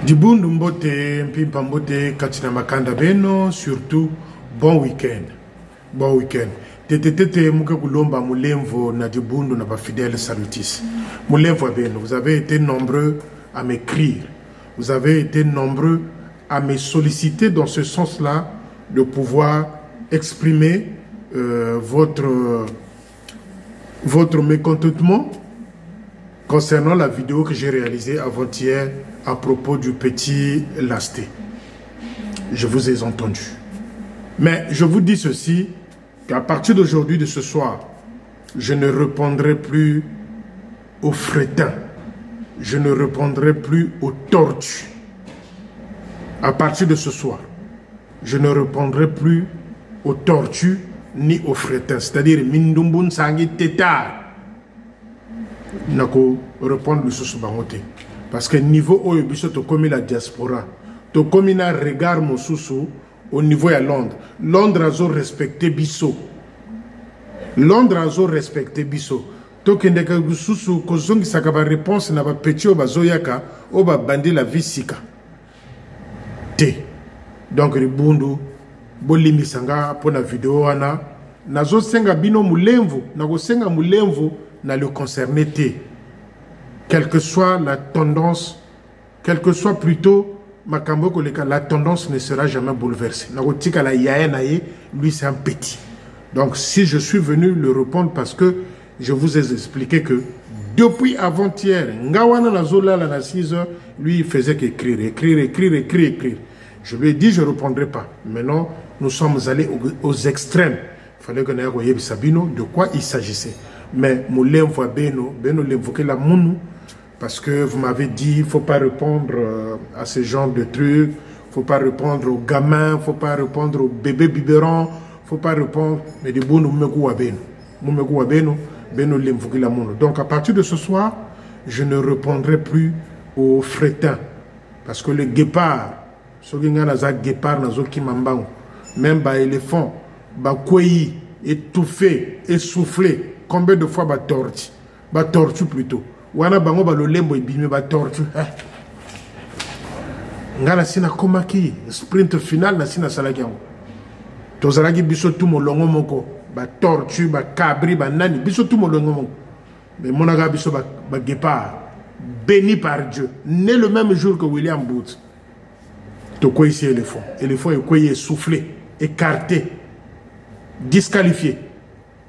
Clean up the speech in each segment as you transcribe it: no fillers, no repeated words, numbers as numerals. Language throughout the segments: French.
Dibundu mbote, mpimpa mbote, katina makanda beno, surtout bon week-end. Bon week-end. Tete muke kulomba mulemvo na dibundu na ba fidèle salutis. Mulemvo beno, vous avez été nombreux à m'écrire. Vous avez été nombreux à me solliciter dans ce sens-là de pouvoir exprimer votre mécontentement concernant la vidéo que j'ai réalisée avant-hier à propos du petit Lasté. Je vous ai entendu. Mais je vous dis ceci, qu'à partir d'aujourd'hui, de ce soir, je ne répondrai plus aux frétins. Je ne répondrai plus aux tortues. À partir de ce soir, je ne répondrai plus aux tortues ni aux frétins. C'est-à-dire, Mindumbun Sangi Tétard. Nako répondre le sous-bangote. Parce que niveau où tu as commis la diaspora, tu as commis un regard au niveau à Londres. Londres a respecté Bisso. Londres a respecté Bisso. Tu as dit que tu as réponse na ba petit ba zoyaka ou ba bandi la visika. Donc ribundu bolimi sanga pour la vidéo ana nazo senga bino mulemvu nago senga mulemvu na le concerné té. Quelle que soit la tendance, quelle que soit plutôt Makambo Koleka, la tendance ne sera jamais bouleversée. Nagotika la yaenaye, lui c'est un petit. Donc si je suis venu le répondre parce que je vous ai expliqué que depuis avant-hier, Ngawana Nazola la 6 heures, lui il faisait qu'écrire, écrire. Je lui ai dit je ne répondrai pas. Maintenant, nous sommes allés aux extrêmes. Il fallait que nous voyions Sabino de quoi il s'agissait. Mais Moulin voit Beno l'invoquer la mounou. Parce que vous m'avez dit, il ne faut pas répondre à ce genre de trucs, il ne faut pas répondre aux gamins, il ne faut pas répondre aux bébés biberons, il ne faut pas répondre, mais des bons donc à partir de ce soir, je ne répondrai plus aux frétins. Parce que le guépard, même les éléphants, les étouffé, essoufflé, combien de fois tortue plutôt. Wana bango ba lolembo ibimi ba tortue. Ngala sina komaki sprint final na sina salaki yango. Tozalaki biso tout molongo moko ba tortue ba cabri ba nani biso tout molongo moko. Mais monaga biso ba guépard béni par Dieu, né le même jour que William Booth. To quoi ici éléphant est quoi essoufflé, écarté, disqualifié.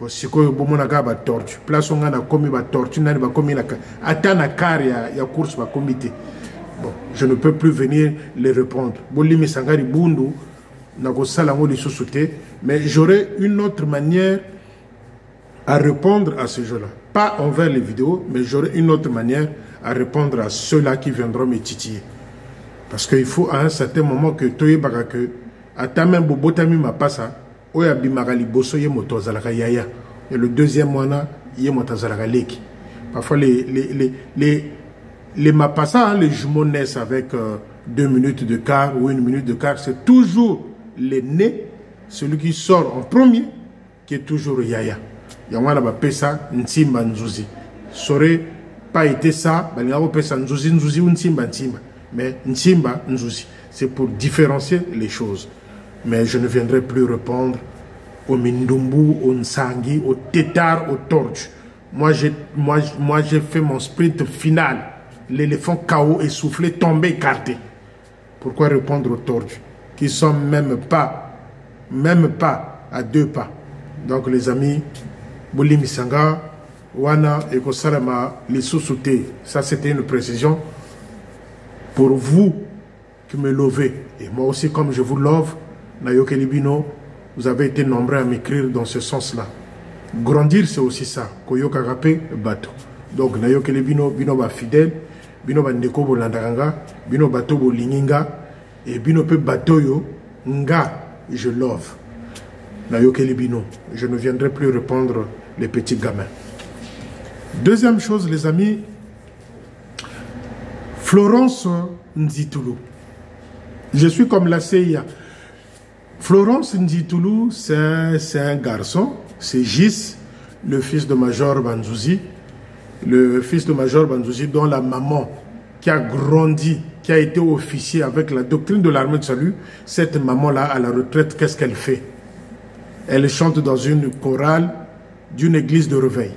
Si vous avez tortue, place on a commis la tortue, on a commis la atteint carrière, il y a course va comité. Bon, je ne peux plus venir les répondre. Bolimi sangari bundu, nago salango li sosouté, mais j'aurai une autre manière à répondre à ce jeu-là. Pas envers les vidéos, mais j'aurai une autre manière à répondre à ceux-là qui viendront me titiller. Parce qu'il faut à un certain moment que toye baka que atame bobotami ma passa. Et le deuxième mois, parfois les mapassa, les jumeaux naissent avec 2 minutes de quart ou 1 minute de quart. C'est toujours le nez, celui qui sort en premier, qui est toujours Yaya. Yamana ba pesa ntimba nzuzi. Ça aurait pas été ça, pesa nzuzi nzuzi ou ntimba ntimba. Mais ntimba nzuzi. C'est pour différencier les choses. Mais je ne viendrai plus répondre aux Mindumbu, aux Nsangi, aux Tétards, aux Torches. Moi, j'ai fait mon sprint final. L'éléphant KO essoufflé, tombé, écarté. Pourquoi répondre aux Torches qui ne sont même pas à 2 pas. Donc, les amis, Bolimi Sanga, Wana et Kosalama, les sous-soutés. Ça, c'était une précision pour vous qui me lovez. Et moi aussi, comme je vous love, Nayoke Libino, vous avez été nombreux à m'écrire dans ce sens-là. Grandir, c'est aussi ça. Koyoka rapé, bateau. Donc, Nayoke Libino, bino ba fidèle, bino ba ndeko bo landanga, bino bateau bo lininga, et bino pe bateau yo, nga, je love. Nayoke Libino, je ne viendrai plus répondre les petits gamins. Deuxième chose, les amis, Florence Nzitoulou. Je suis comme la CIA. Florence Nditoulou, c'est un garçon, c'est Gis, le fils de Major Banzouzi, dont la maman qui a grandi, qui a été officier avec la doctrine de l'armée de salut, cette maman-là, à la retraite, qu'est-ce qu'elle fait? Elle chante dans une chorale d'une église de réveil,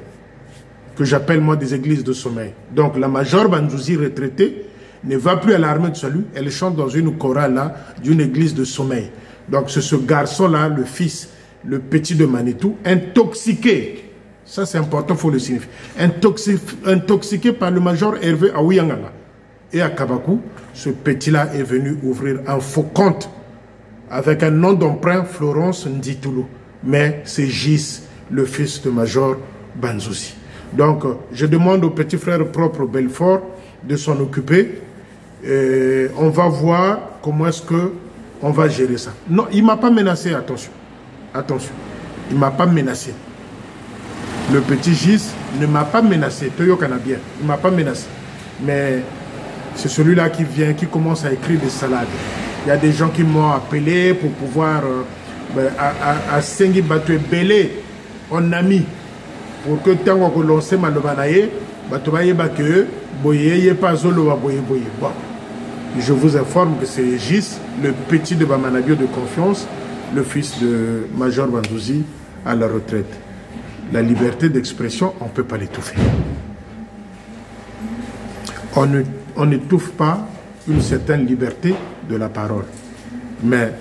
que j'appelle moi des églises de sommeil. Donc la Major Banzouzi retraitée ne va plus à l'armée de salut, elle chante dans une chorale là d'une église de sommeil. Donc c'est ce garçon-là, le fils, le petit de Manitou, intoxiqué. Ça c'est important, il faut le signifier. Intoxiqué par le Major Hervé Aouyanganga. Et à Kabakou, ce petit-là est venu ouvrir un faux compte avec un nom d'emprunt, Florence Nditoulou. Mais c'est Gis, le fils de Major Banzouzi. Donc, je demande au petit frère propre Belfort de s'en occuper. On va voir comment est-ce qu'on va gérer ça. Non, il ne m'a pas menacé, attention. Attention, il ne m'a pas menacé. Le petit Gis ne m'a pas menacé. Toyo Canabien, il ne m'a pas menacé. Mais c'est celui-là qui vient, qui commence à écrire des salades. Il y a des gens qui m'ont appelé pour pouvoir à Sengi Batoué Belé, on a mis pour que tant qu'on lance Malobanaye, Batouaye Bake, Boye, pas Zolo, Boye. Bon, je vous informe que c'est Gis, le petit de Bamanabio de confiance, le fils de Major Banzouzi à la retraite. La liberté d'expression, on ne peut pas l'étouffer. On n'étouffe pas une certaine liberté de la parole. Mais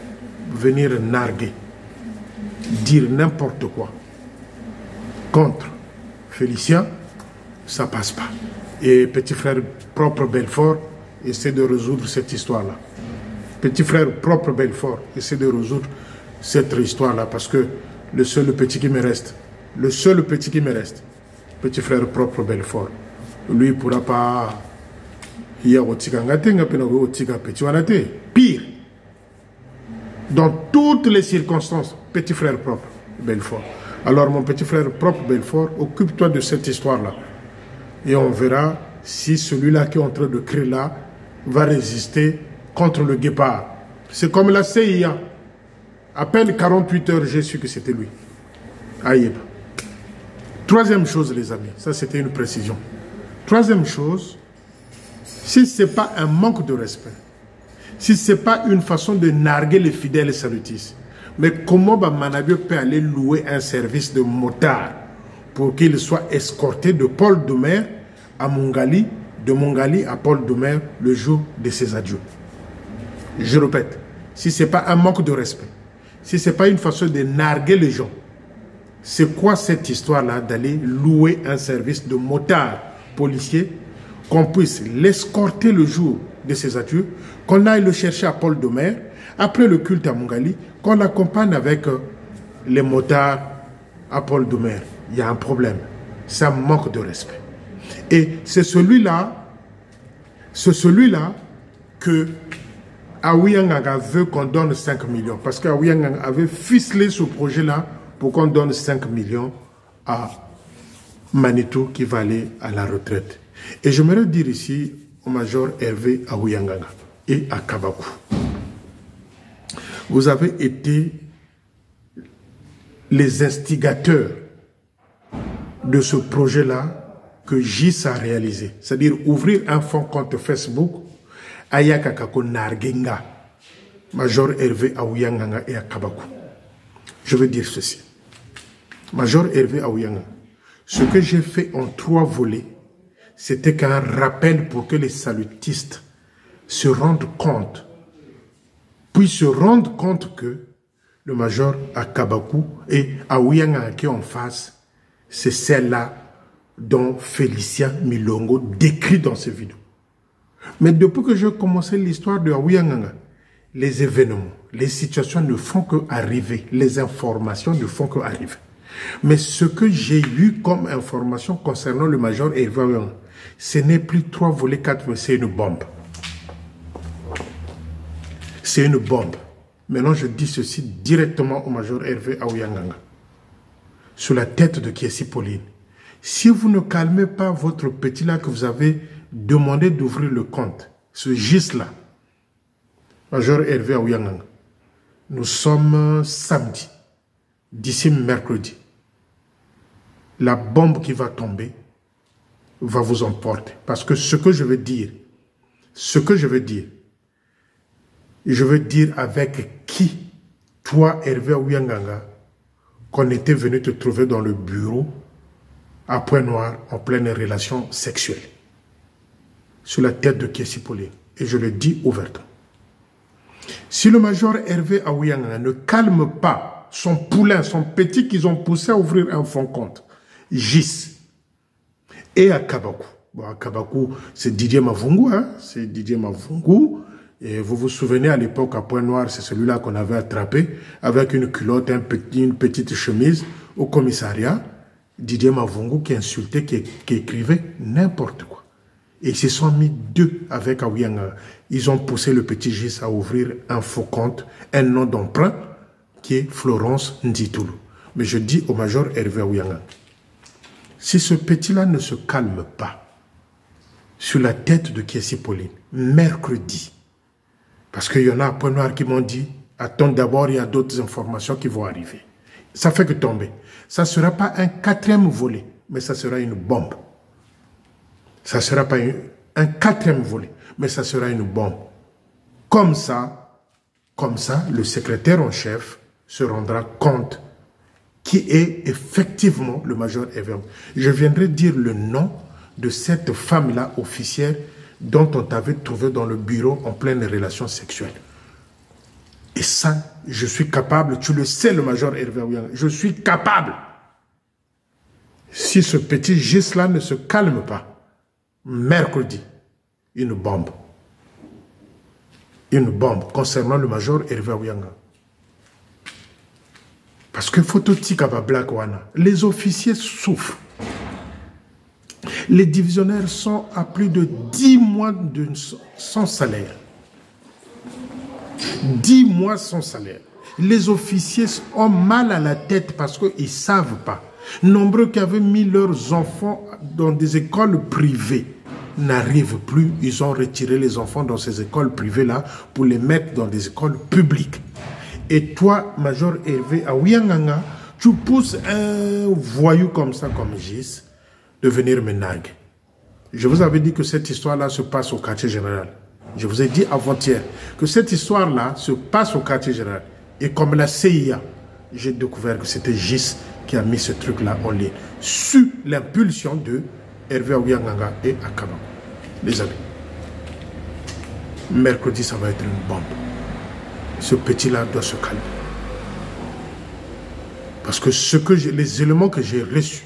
venir narguer, dire n'importe quoi contre Félicien, ça passe pas. Et petit frère propre Belfort essaie de résoudre cette histoire-là. Petit frère propre Belfort essaie de résoudre cette histoire-là parce que le seul petit qui me reste, petit frère propre Belfort, lui ne pourra pas. Pire, dans toutes les circonstances, petit frère propre Belfort. Alors mon petit frère propre Belfort, occupe-toi de cette histoire-là. Et on verra si celui-là qui est en train de créer là va résister contre le guépard. C'est comme la CIA. À peine 48 heures, j'ai su que c'était lui. Aïe. Troisième chose, les amis, ça c'était une précision. Troisième chose, si ce n'est pas un manque de respect, si ce n'est pas une façon de narguer les fidèles salutistes, mais comment Manabio peut aller louer un service de motard pour qu'il soit escorté de Paul Doumer à Mongali, de Mongali à Paul Doumer le jour de ses adieux? Je répète, si ce n'est pas un manque de respect, si ce n'est pas une façon de narguer les gens, c'est quoi cette histoire-là d'aller louer un service de motard policier, qu'on puisse l'escorter le jour de ses adieux, qu'on aille le chercher à Paul Doumer, après le culte à Mongali, qu'on l'accompagne avec les motards à Paul Doumer? Il y a un problème. Ça manque de respect. Et c'est celui-là que Aouyanganga veut qu'on donne 5 millions. Parce qu'Aouyanganga avait ficelé ce projet-là pour qu'on donne 5 millions à Manitou qui va aller à la retraite. Et j'aimerais dire ici au Major Hervé Aouyanganga et à Kabakou. Vous avez été les instigateurs de ce projet-là que Gis a réalisé. C'est-à-dire ouvrir un fonds compte Facebook à Yakakako Nargenga, Major Hervé Aouyanganga et à Kabakou. Je veux dire ceci. Major Hervé Aouyanganga, ce que j'ai fait en 3 volets, c'était qu'un rappel pour que les salutistes se rendent compte, puis se rendent compte que le Major à Kabakou et Aouyanganga qui est en face, c'est celle-là dont Félicien Milongo décrit dans ses vidéos. Mais depuis que j'ai commencé l'histoire de Aouyanganga, les événements, les situations ne font que arriver, les informations ne font que arriver. Mais ce que j'ai eu comme information concernant le Major Hervé Aouyanganga, ce n'est plus 3 volets, 4 volets, c'est une bombe. C'est une bombe. Maintenant, je dis ceci directement au Major Hervé Aouyanganga, sous la tête de Kiesi Pauline. Si vous ne calmez pas votre petit là que vous avez demandé d'ouvrir le compte, ce Gis-là, Major Hervé Aouyanganga, nous sommes samedi, d'ici mercredi. La bombe qui va tomber va vous emporter. Parce que ce que je veux dire, Ce que je veux dire avec qui, toi, Hervé Aouyanganga, qu'on était venu te trouver dans le bureau à Pointe-Noire en pleine relation sexuelle sur la tête de Kessi Pauline. Et je le dis ouvertement. Si le major Hervé Aouyanganga ne calme pas son poulain, son petit qu'ils ont poussé à ouvrir un fonds compte, GIS, et à Kabakou. Bon, à Kabakou, c'est Didier Mavungu, hein? C'est Didier Mavungu. Et vous vous souvenez, à l'époque, à Pointe-Noire, c'est celui-là qu'on avait attrapé, avec une culotte, une petite chemise, au commissariat. Didier Mavungu qui insultait, qui écrivait n'importe quoi. Et ils se sont mis deux avec Aouyanganga. Ils ont poussé le petit Gis à ouvrir un faux compte, un nom d'emprunt, qui est Florence Nditoulou. Mais je dis au major Hervé Aouyanganga, si ce petit-là ne se calme pas sur la tête de Kessi Pauline, mercredi, parce qu'il y en a à Pointe-Noire qui m'ont dit, attends d'abord, il y a d'autres informations qui vont arriver. Ça fait que tomber. Ça ne sera pas un 4e volet, mais ça sera une bombe. Ça ne sera pas un 4e volet, mais ça sera une bombe. Comme ça, le secrétaire en chef se rendra compte qui est effectivement le major Hervé. Je viendrai dire le nom de cette femme-là, officière, dont on t'avait trouvé dans le bureau en pleine relation sexuelle. Et ça, je suis capable, tu le sais, le major Hervé Aouyanganga, je suis capable. Si ce petit Gis-là ne se calme pas, mercredi, une bombe. Une bombe concernant le major Hervé Aouyanganga. Parce que Fototika Black Wana, les officiers souffrent. Les divisionnaires sont à plus de 10 mois sans salaire. 10 mois sans salaire. Les officiers ont mal à la tête parce qu'ils ne savent pas. Nombreux qui avaient mis leurs enfants dans des écoles privées n'arrivent plus. Ils ont retiré les enfants dans ces écoles privées-là pour les mettre dans des écoles publiques. Et toi, major Hervé Aouyanganga, tu pousses un voyou comme ça, comme Gis, de venir me narguer. Je vous avais dit que cette histoire-là se passe au quartier général. Je vous ai dit avant-hier que cette histoire-là se passe au quartier général. Et comme la CIA, j'ai découvert que c'était Gis qui a mis ce truc-là en ligne, sous l'impulsion de Hervé Aouyanganga et Akaba. Les amis, mercredi, ça va être une bombe. Ce petit-là doit se calmer. Parce que les éléments que j'ai reçus,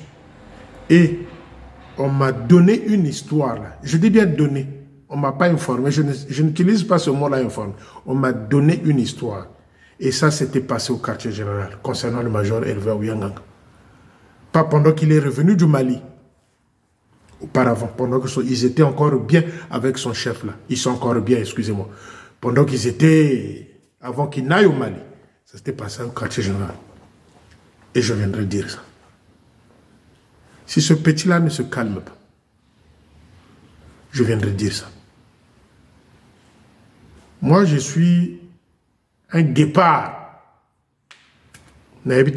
et on m'a donné une histoire, là. Je dis bien donné, on ne m'a pas informé, je n'utilise pas ce mot-là informé, on m'a donné une histoire. Et ça s'était passé au quartier général, concernant le major Hervé Aouyanganga. Pas pendant qu'il est revenu du Mali. Auparavant, pendant qu'ils étaient encore bien avec son chef là. Ils sont encore bien, excusez-moi. Pendant qu'ils étaient, avant qu'ils n'aillent au Mali, ça s'était passé au quartier général. Et je viendrai dire ça. Si ce petit-là ne se calme pas, je viendrai dire ça. Moi, je suis un guépard. Mais le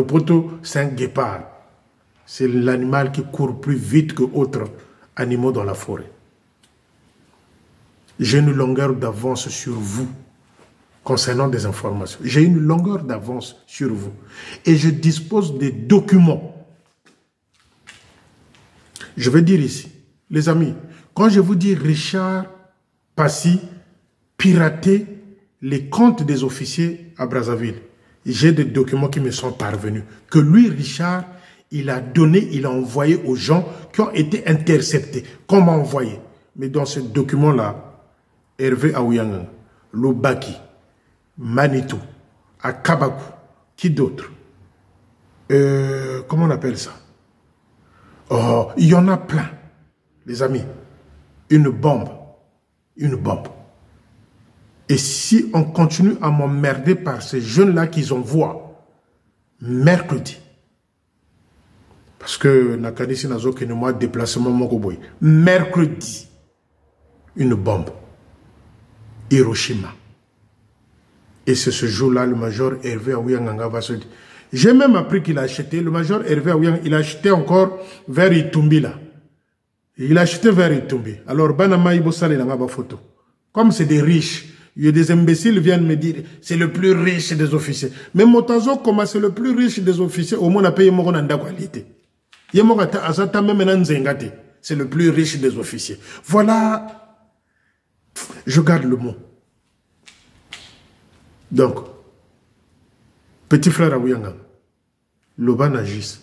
poto, c'est un guépard. C'est l'animal qui court plus vite que d'autres animaux dans la forêt. J'ai une longueur d'avance sur vous concernant des informations. J'ai une longueur d'avance sur vous. Et je dispose des documents. Je vais dire ici, les amis, quand je vous dis Richard Passy pirater les comptes des officiers à Brazzaville, j'ai des documents qui me sont parvenus. Que lui, Richard, il a donné, il a envoyé aux gens qui ont été interceptés. Comment envoyer? Mais dans ce document-là, Hervé Aouyanganga, Lobaki, Manitou, Akabakou, qui d'autre? Comment on appelle ça? Oh, il y en a plein, les amis. Une bombe. Une bombe. Et si on continue à m'emmerder par ces jeunes-là qu'ils envoient, mercredi, parce que Nakadisi n'a aucun mois de déplacement, Mokoboy, mercredi, une bombe. Hiroshima. Et c'est ce jour-là, le major Hervé Aouyanganga va se dire, J'ai même appris qu'il a acheté, le major Hervé Aouyang, il a acheté encore vers Itumbi là. Il a acheté vers Itumbi. Alors, Banama Ibosale n'a pas photo. Comme c'est des riches, il y a des imbéciles qui viennent me dire c'est le plus riche des officiers. Mais Motazo, comme c'est le plus riche des officiers, au moins on a payé mon anda qualité. C'est le plus riche des officiers. Voilà, je garde le mot. Donc, petit frère Aouyanga, l'Oban agisse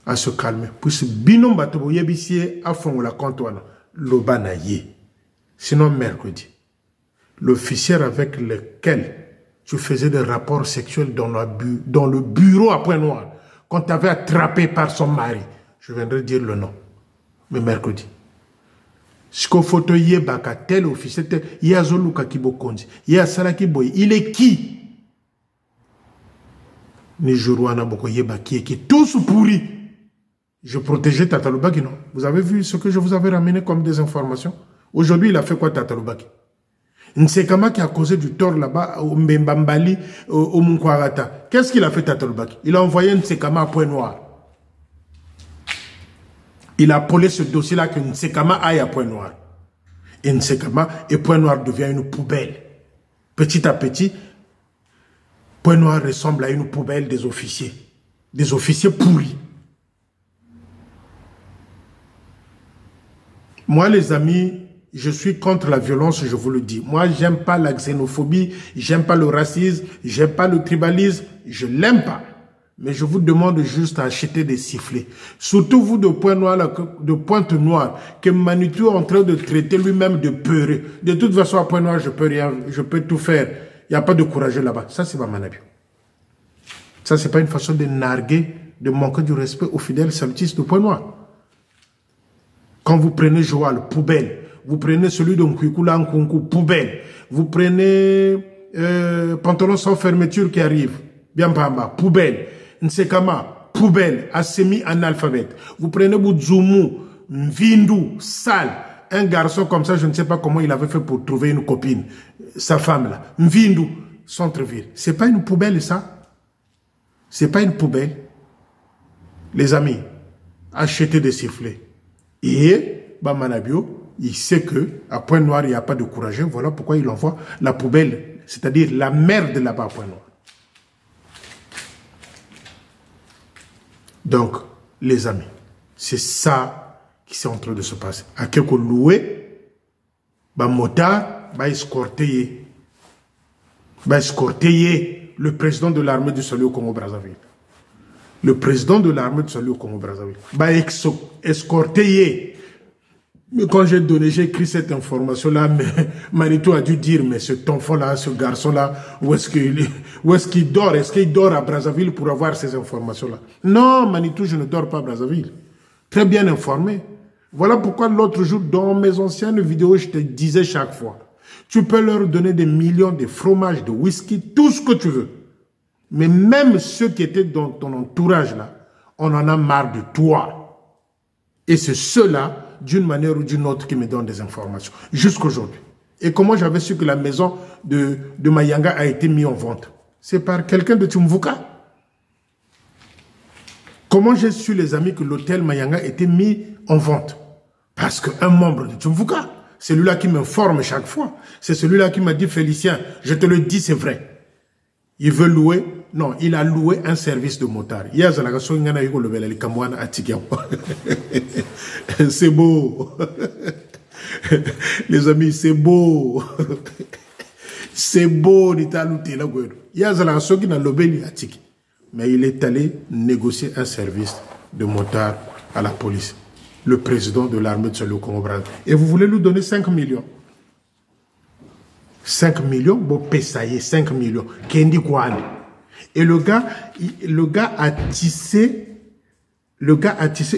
à se calmer. Puis binom batobo yebisie à fond la comptoir, l'Oban a yé. Sinon, mercredi, l'officier avec lequel tu faisais des rapports sexuels dans le bureau à Pointe-Noire, quand tu avais attrapé par son mari, je viendrai dire le nom. Mais mercredi. Ce qu'il faut te dire, tel officier, il y a Zoluka Kibokonzi, il y a Salaki Boy, il est qui? Nijuruana Boko Yeba qui est tous pourris. Je protégeais Tatalubaki, non? Vous avez vu ce que je vous avais ramené comme des informations? Aujourd'hui, il a fait quoi Tatalubaki? Nsekama qui a causé du tort là-bas au Mbembambali, au Munkwarata. Qu'est-ce qu'il a fait Tatalubaki? Il a envoyé Nsekama à Pointe-Noire. Il a appelé ce dossier-là que Nsekama aille à Pointe-Noire. Et Nsekama, et Pointe-Noire devient une poubelle. Petit à petit, Pointe-Noire ressemble à une poubelle des officiers pourris. Moi, les amis, je suis contre la violence, je vous le dis. Moi, j'aime pas la xénophobie, j'aime pas le racisme, j'aime pas le tribalisme, je l'aime pas. Mais je vous demande juste à acheter des sifflets. Surtout vous de Pointe-Noire, que Manitou est en train de traiter lui-même de peureux. De toute façon, à Pointe-Noire, je peux rien, je peux tout faire. Il n'y a pas de courageux là-bas. Ça, c'est pas Manabio. Ça, c'est pas une façon de narguer, de manquer du respect aux fidèles salutistes de Pointe-Noire. Quand vous prenez Joal, poubelle. Vous prenez celui de Nkwikula Nkunku, poubelle. Vous prenez pantalon sans fermeture qui arrive. Bien Bamba, poubelle. Nsekama, poubelle, semi-analphabète. Vous prenez Boudzoumou, Mvindu, sale. Un garçon comme ça, je ne sais pas comment il avait fait pour trouver une copine. Sa femme là. Mvindu, centre-ville. C'est pas une poubelle ça? C'est pas une poubelle. Les amis, achetez des sifflets. Et, Bamanabio, il sait que à Pointe-Noire, il n'y a pas de courageux. Voilà pourquoi il envoie la poubelle, c'est-à-dire la merde là-bas à Pointe-Noire. Donc, les amis, c'est ça qui est en train de se passer. À quelques loués, motard, escorter le président de l'armée du salut au Congo-Brazzaville. Le président de l'armée du salut au Congo-Brazzaville. Escorter. Mais quand j'ai écrit cette information-là, Manitou a dû dire, mais cet enfant-là, ce garçon-là, où est-ce qu'il dort? Est-ce qu'il dort à Brazzaville pour avoir ces informations-là? Non, Manitou, je ne dors pas à Brazzaville. Très bien informé. Voilà pourquoi l'autre jour, dans mes anciennes vidéos, je te disais chaque fois, tu peux leur donner des millions de fromages, de whisky, tout ce que tu veux. Mais même ceux qui étaient dans ton entourage là, on en a marre de toi. Et c'est ceux-là, d'une manière ou d'une autre, qui me donnent des informations. Jusqu'aujourd'hui. Et comment j'avais su que la maison de Mayanga a été mise en vente? C'est par quelqu'un de Tumvuka. Comment j'ai su, les amis, que l'hôtel Mayanga était mis en vente? Parce qu'un membre de Tumvuka, c'est celui-là qui m'informe chaque fois. C'est celui-là qui m'a dit, Félicien, je te le dis, c'est vrai. Il veut louer. Non, il a loué un service de motard. C'est beau. Les amis, c'est beau. C'est beau. Mais il est allé négocier un service de motard à la police. Le président de l'armée de salut au Congo-Brazzaville. Et vous voulez lui donner 5 millions. 5 millions, bon, Pessaye, 5 millions. Kendi Kouane. Et le gars a tissé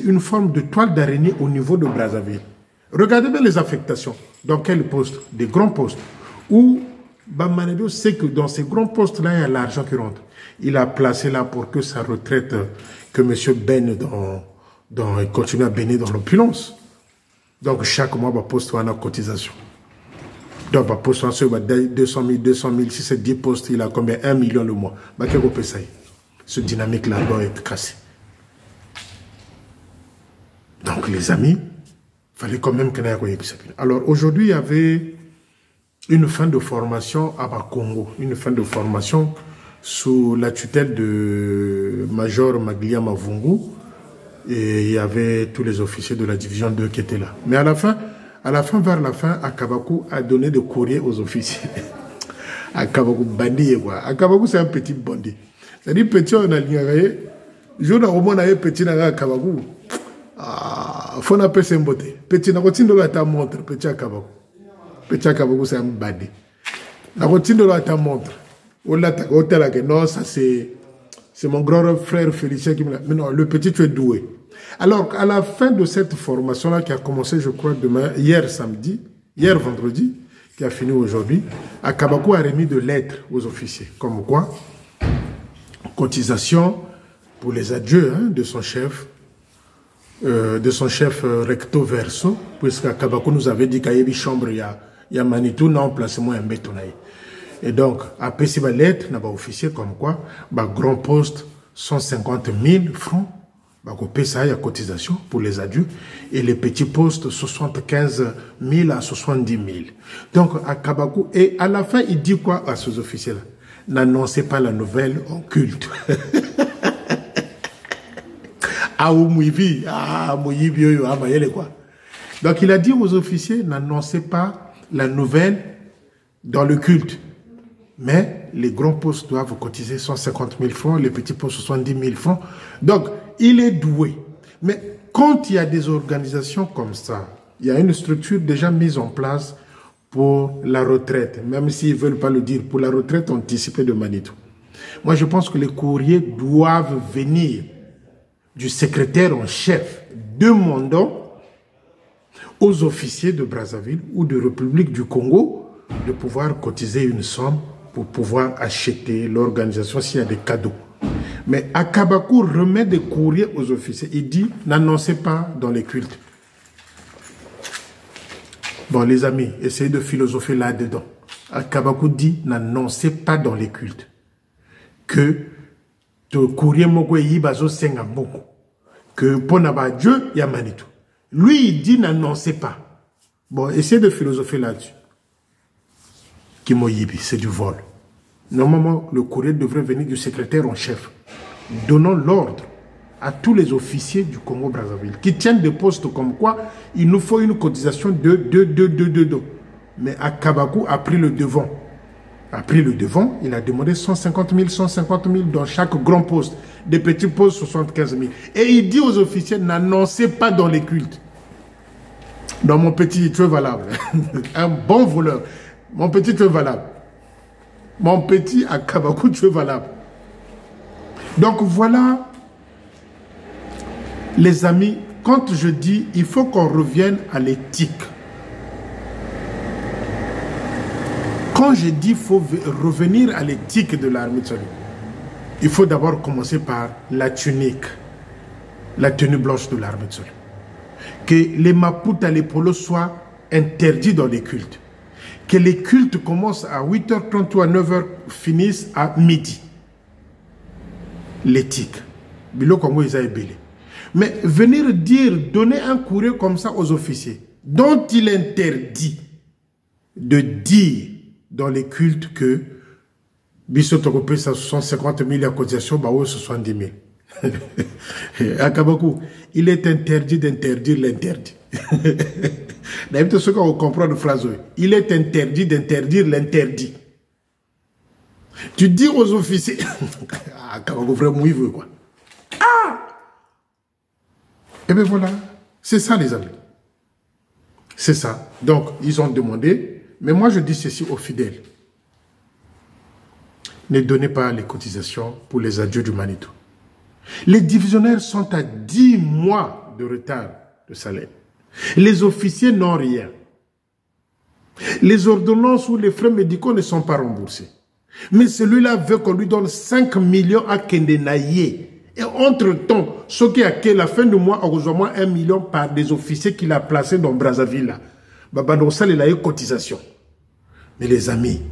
une forme de toile d'araignée au niveau de Brazzaville. Regardez bien les affectations. Dans quel poste? Des grands postes. Où Bamanedo sait que dans ces grands postes-là, il y a l'argent qui rentre. Il a placé là pour que sa retraite, que monsieur baigne il continue à baigner dans l'opulence. Donc chaque mois, il poste une cotisation. Donc, il poste 200 000, si c'est 10 postes, il a combien? 1 million le mois. ce dynamique-là doit être cassé. Donc les amis, il fallait quand même que nous. Alors aujourd'hui, il y avait une fin de formation à Bakongo, une fin de formation sous la tutelle de Major Maglia Mavungu, et il y avait tous les officiers de la division 2 qui étaient là. Mais à la fin, vers la fin, Akabakou a donné des courriers aux officiers. Akabakou bandit quoi. Akabakou c'est un petit bandit. C'est-à-dire petit on a ligné, je na roman na petit na Akabakou. Ah, faut na pese mbote. Petit na kotindo la ta montre, petit Akabakou. Petit Akabakou c'est un bandit. Na kotindo la ta montre. Non, ça c'est mon grand frère Félicien qui me l'a. Mais non, le petit tu es doué. Alors, à la fin de cette formation-là qui a commencé, je crois, hier vendredi, qui a fini aujourd'hui, Akabakou a remis de lettres aux officiers. Comme quoi, cotisation pour les adieux de son chef recto verso, puisque Akabakou nous avait dit qu'il y a une chambre, il y a Manitou, non, placement un bétonnaille. Et donc, après ces lettres, il y a un officier comme quoi, grand poste, 150 000 francs, ça, il y a cotisation pour les adultes, et les petits postes, 75 000 à 70 000. Donc, à Kabakou, et à la fin, il dit quoi à ces officiers-là? N'annoncez pas la nouvelle en culte. Donc, il a dit aux officiers, n'annoncez pas la nouvelle dans le culte. Mais les grands postes doivent cotiser 150 000 francs, les petits postes 70 000 francs. Donc, il est doué. Mais quand il y a des organisations comme ça, il y a une structure déjà mise en place pour la retraite, même s'ils ne veulent pas le dire, pour la retraite anticipée de Manitou. Moi, je pense que les courriers doivent venir du secrétaire en chef demandant aux officiers de Brazzaville ou de République du Congo de pouvoir cotiser une somme pour pouvoir acheter l'organisation s'il y a des cadeaux. Mais Akabakou remet des courriers aux officiers. Il dit, n'annoncez pas dans les cultes. Bon, les amis, essayez de philosopher là-dedans. Akabakou dit, n'annoncez pas dans les cultes que le courrier Mogoyi Bazo Sengamoko, que Ponaba Dieu Yamanitou. Lui, il dit, n'annoncez pas. Bon, essayez de philosopher là-dessus. Kimoyibi, c'est du vol. Normalement, le courrier devrait venir du secrétaire en chef, donnant l'ordre à tous les officiers du Congo-Brazzaville qui tiennent des postes comme quoi il nous faut une cotisation de. Mais Akabakou a pris le devant. Il a demandé 150 000 dans chaque grand poste, des petits postes 75 000. Et il dit aux officiers, n'annoncez pas dans les cultes. Dans mon petit, tu es valable. Un bon voleur. Mon petit, tu es valable. Mon petit Akabakou, tu es valable. Donc voilà, les amis, quand je dis, il faut qu'on revienne à l'éthique. Quand je dis qu'il faut revenir à l'éthique de l'armée de salut, il faut d'abord commencer par la tunique, la tenue blanche de l'armée de salut. Que les Maputa, les polos soient interdits dans les cultes. Que les cultes commencent à 8h30 ou à 9h, finissent à midi. L'éthique. Mais venir dire, donner un courrier comme ça aux officiers, dont il interdit de dire dans les cultes que Bissotokopé, ça 150 000 à cotisation, Bao 70 000. À Kabakou, il est interdit d'interdire l'interdit. D'habitude, ce qu'on comprend de phrase, il est interdit d'interdire l'interdit. Tu dis aux officiers, ah, Kabakou, vraiment, il veut quoi. Ah! Et bien voilà, c'est ça les amis. C'est ça. Donc, ils ont demandé, mais moi je dis ceci aux fidèles. Ne donnez pas les cotisations pour les adieux du Manitou. Les divisionnaires sont à 10 mois de retard de salaire. Les officiers n'ont rien. Les ordonnances ou les frais médicaux ne sont pas remboursés. Mais celui-là veut qu'on lui donne 5 millions à Kendenaye. Et entre-temps, ce qui a qu'à la fin du mois, heureusement 1 million par des officiers qu'il a placés dans Brazzaville. Il a eu cotisation. Mais les amis,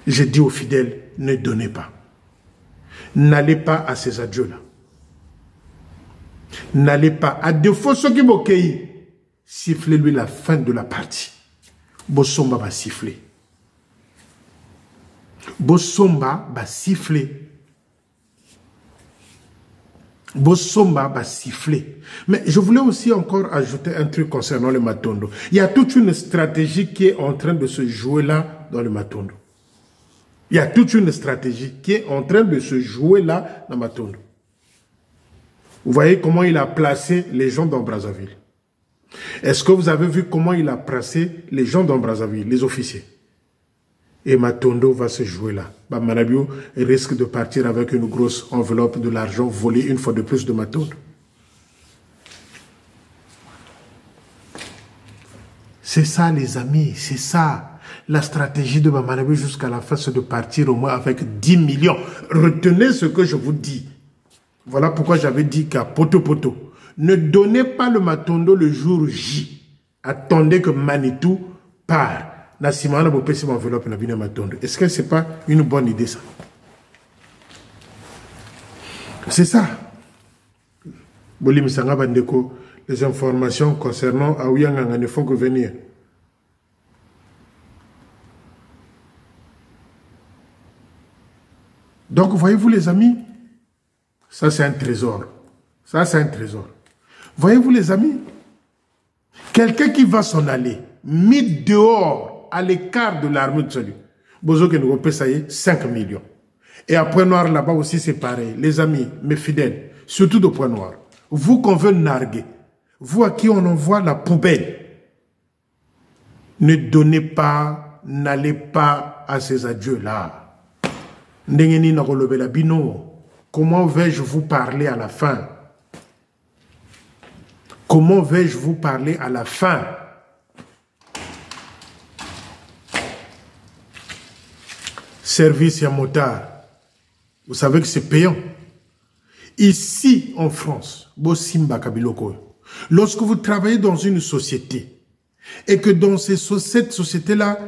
je dis aux fidèles, ne donnez pas. N'allez pas à ces adieux-là. N'allez pas. À défaut, ceux qui m'ont sifflez-lui la fin de la partie. Bossomba va siffler. Bossomba va siffler. Bossomba va siffler. Mais je voulais aussi encore ajouter un truc concernant le Matondo. Il y a toute une stratégie qui est en train de se jouer là dans le Matondo. Il y a toute une stratégie qui est en train de se jouer là dans Matondo. Vous voyez comment il a placé les gens dans Brazzaville. Est-ce que vous avez vu comment il a placé les gens dans Brazzaville, les officiers? Et Matondo va se jouer là. Manabio risque de partir avec une grosse enveloppe de l'argent volé une fois de plus de Matondo. C'est ça les amis, c'est ça. La stratégie de Manabio jusqu'à la fin, c'est de partir au moins avec 10 millions. Retenez ce que je vous dis. Voilà pourquoi j'avais dit qu'à Poto, ne donnez pas le Matondo le jour J. Attendez que Manitou part. Est-ce que ce n'est pas une bonne idée ça? C'est ça. Les informations concernant Aouyanga ne font que venir. Donc, voyez-vous les amis, ça c'est un trésor. Ça c'est un trésor. Voyez-vous les amis, quelqu'un qui va s'en aller, mis dehors, à l'écart de l'armée de salut. Bozo que nous payons 5 millions. Et à Point Noir, là-bas aussi, c'est pareil. Les amis, mes fidèles, surtout de Point Noir, vous qu'on veut narguer, vous à qui on envoie la poubelle, ne donnez pas, n'allez pas à ces adieux-là. Comment vais-je vous parler à la fin? Comment vais-je vous parler à la fin? Service à motard. Vous savez que c'est payant. Ici, en France, lorsque vous travaillez dans une société et que dans cette société-là,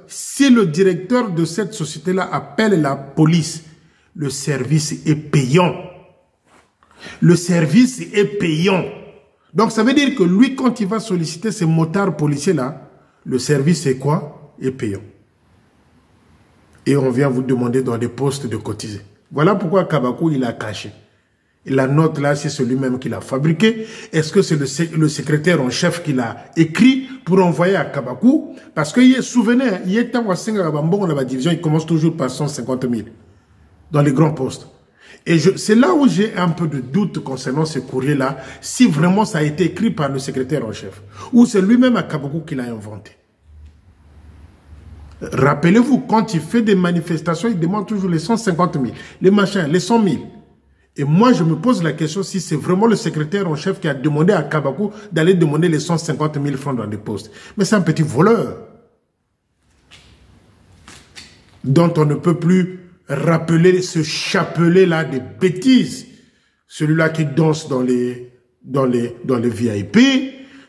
si le directeur de cette société-là appelle la police, le service est payant. Le service est payant. Donc, ça veut dire que lui, quand il va solliciter ces motards policiers-là, le service est quoi? Est payant. Et on vient vous demander dans des postes de cotiser. Voilà pourquoi Kabakou, il a caché. Et la note là, c'est celui-même qui l'a fabriqué. Est-ce que c'est le secrétaire en chef qui l'a écrit pour envoyer à Kabakou? Parce que, souvenez, il est temps à la division, il commence toujours par 150 000 dans les grands postes. Et c'est là où j'ai un peu de doute concernant ce courrier-là, si vraiment ça a été écrit par le secrétaire en chef, ou c'est lui-même à Kabakou qui l'a inventé. Rappelez-vous, quand il fait des manifestations, il demande toujours les 150 000, les machins, les 100 000. Et moi, je me pose la question si c'est vraiment le secrétaire en chef qui a demandé à Kabakou d'aller demander les 150 000 francs dans des postes. Mais c'est un petit voleur dont on ne peut plus rappeler ce chapelet-là de bêtises. Celui-là qui danse dans les VIP,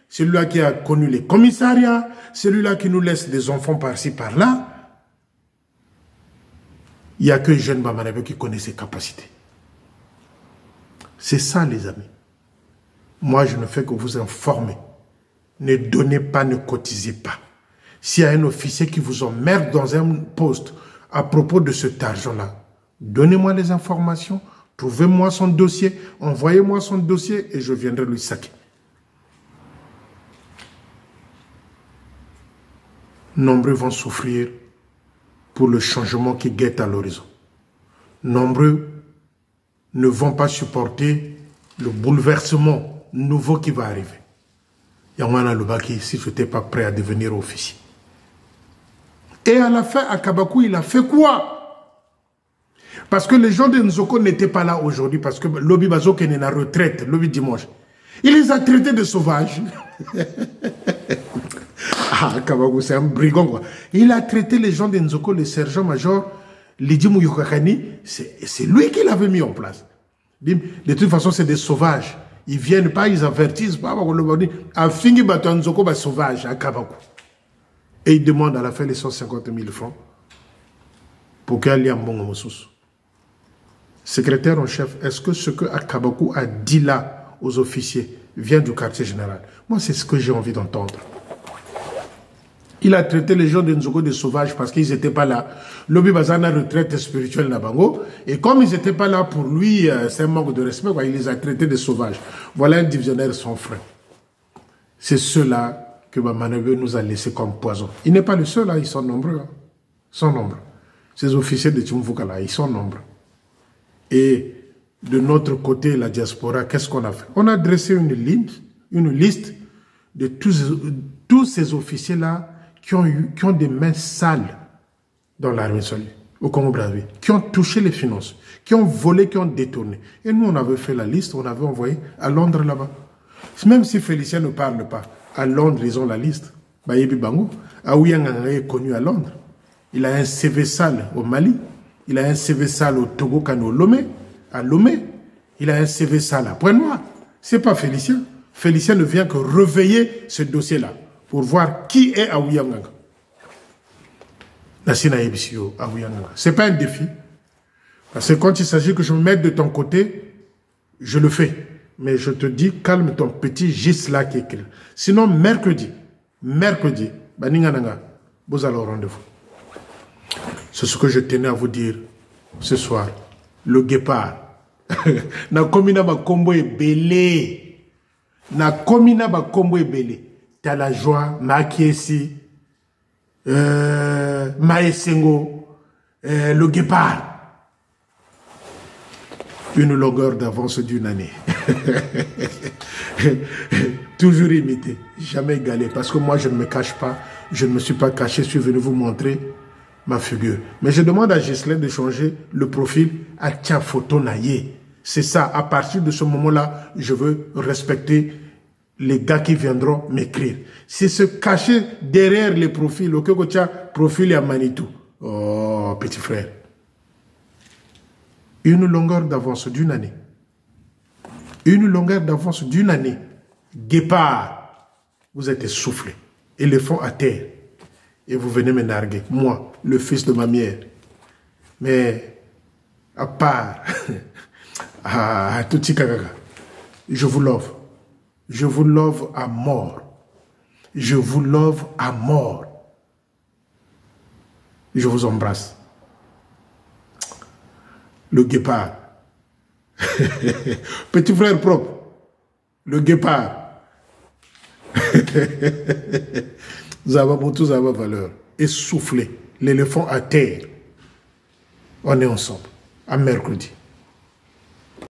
celui-là qui a connu les commissariats, celui-là qui nous laisse des enfants par-ci, par-là. Il n'y a que jeune Bamanabe qui connaît ses capacités. C'est ça, les amis. Moi, je ne fais que vous informer. Ne donnez pas, ne cotisez pas. S'il y a un officier qui vous emmerde dans un poste, à propos de cet argent-là, donnez-moi les informations, trouvez-moi son dossier, envoyez-moi son dossier et je viendrai lui saquer. Nombreux vont souffrir pour le changement qui guette à l'horizon. Nombreux ne vont pas supporter le bouleversement nouveau qui va arriver. Yamana Lubaki, si je n'étais pas prêt à devenir officier. Et à la fin, à Kabakou, il a fait quoi? Parce que les gens de Nzoko n'étaient pas là aujourd'hui, parce que Lobi Bazoke est en retraite, Lobi dimanche. Il les a traités de sauvages. Ah, Kabakou, c'est un brigand, quoi. Il a traité les gens de Nzoko, le sergent-major, Lidi Mouyokakani, c'est lui qui l'avait mis en place. De toute façon, c'est des sauvages. Ils viennent pas, ils avertissent pas. A Fingi Baton Nzoko, sauvage à Kabakou. Et il demande à la fin les 150 000 francs pour qu'il y ait un bon Moussous. Secrétaire en chef, est-ce que ce que Akabakou a dit là aux officiers vient du quartier général? Moi, c'est ce que j'ai envie d'entendre. Il a traité les gens de Nzoko de sauvages parce qu'ils n'étaient pas là. Lobi Bazana retraite spirituelle Nabango. Et comme ils n'étaient pas là pour lui, c'est un manque de respect, quoi. Il les a traités de sauvages. Voilà un divisionnaire sans frein. C'est ceux-là que Manabé nous a laissé comme poison. Il n'est pas le seul, là, ils sont nombreux. Hein. Ils sont nombreux. Ces officiers de Tchumvuka, là, ils sont nombreux. Et de notre côté, la diaspora, qu'est-ce qu'on a fait? On a dressé une liste de tous ces officiers-là qui ont des mains sales dans l'armée solide, au Congo-Brazzaville, qui ont touché les finances, qui ont volé, qui ont détourné. Et nous, on avait fait la liste, on avait envoyé à Londres là-bas. Même si Félicien ne parle pas, à Londres, ils ont la liste. Bayebi Bango, Aouyanga est connu à Londres. Il a un CV sale au Mali. Il a un CV sale au Togo, Kano, Lomé, à Lomé. Il a un CV sale à Pointe-Noire. Ce n'est pas Félicien. Félicien ne vient que réveiller ce dossier-là pour voir qui est Aouyanga. Ce n'est pas un défi. Parce que quand il s'agit que je me mette de ton côté, je le fais. Mais je te dis, calme ton petit giste là qui écrit. Sinon, mercredi, Baningananga, vous allez au rendez-vous. C'est ce que je tenais à vous dire ce soir. Le guépard. Na komina ba kombo e belé. Na komina ba kombo e belé. T'as la joie, ma kiesi, ma esengo, le guépard. Une longueur d'avance d'une année. Toujours imité, jamais égalé. Parce que moi, je ne me cache pas. Je ne me suis pas caché. Je suis venu vous montrer ma figure. Mais je demande à Ghislain de changer le profil à Tia Photo Naye. C'est ça. À partir de ce moment-là, je veux respecter les gars qui viendront m'écrire. C'est se cacher derrière les profils. Au Kokotia, profil à Manitou. Oh, petit frère. Une longueur d'avance d'une année. Une longueur d'avance d'une année. Guépard, vous êtes essoufflé. Éléphant à terre. Et vous venez me narguer. Moi, le fils de ma mère. Mais, à part, je vous love. Je vous love à mort. Je vous love à mort. Je vous embrasse. Le guépard. Petit frère propre. Le guépard. Zababotou, Zaba valeur. Essoufflé. L'éléphant à terre. On est ensemble. À mercredi.